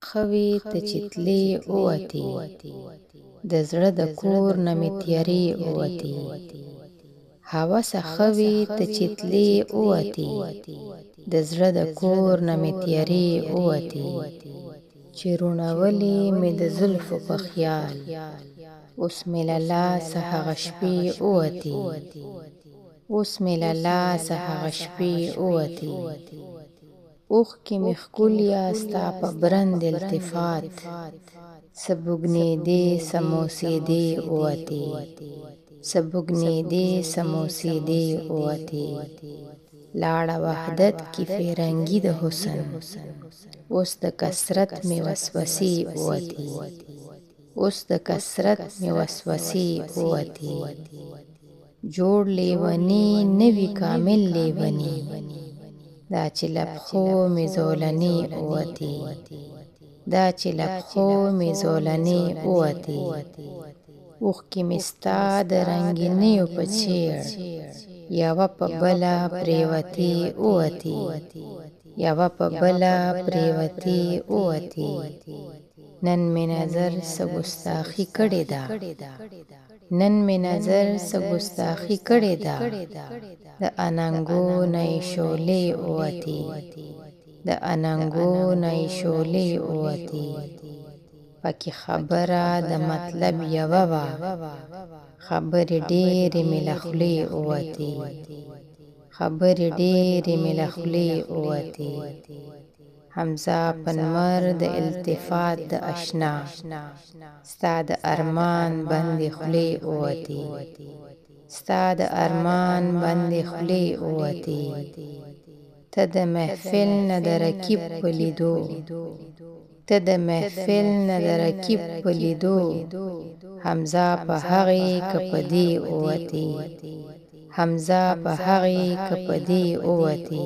خوي ته چتلې اوتې د زړه د کور نه مې تیارې اوتې هوسه خوي ته چتلې اوتې د زړه د کور نه مې تیارې اوتې چې روڼولې مې د زلفو په خیال اوس مې له لاسه هغه شپې اوتې اوس مې له لاسه هغه شپې اوتې اوښکې مې ښکليه ستا په برند التفات سبوږنېدې سموسېدې اوتې سبوږنېدې سموسېدې اوتې لاړه وحدت کې فیرنګي د حسن اوس د کثرت مې وسوسې اوتې اوس د کثرت مې وسوسې اوتې جوړ لیونی نوي کامل لیونی دا چې له پښو مې زولنې اوتې دا چې له پښو مې زولنې اوتې اوښکې مې ستا د رنګینیو په څېر یوه په بله پرېوتې اوتې یوه په بله پرېوتې اوتې نن مې نظر څه ګستاخي کړې ده نن مې نظر څه ګستاخي کړې ده د اننګو نه یې شولې اوتې د اننګو نه یې شولې اوتې پکې خبره د مطلب یوه وه خبرې ډېرې مې له خولې اوتې خبرې ډېرې مې له خولې اوتې حمزه پنمر د التفات د اشنا ستا د ارمان بندې خولې اوتې ستا د ارمان بندې خولې اوتې ته د محفل نه د رقیب په لیدو ته د محفل نه د رقیب په لیدو حمزه په هغې که په دې اوتې حمزه په هغې که په دې اوتې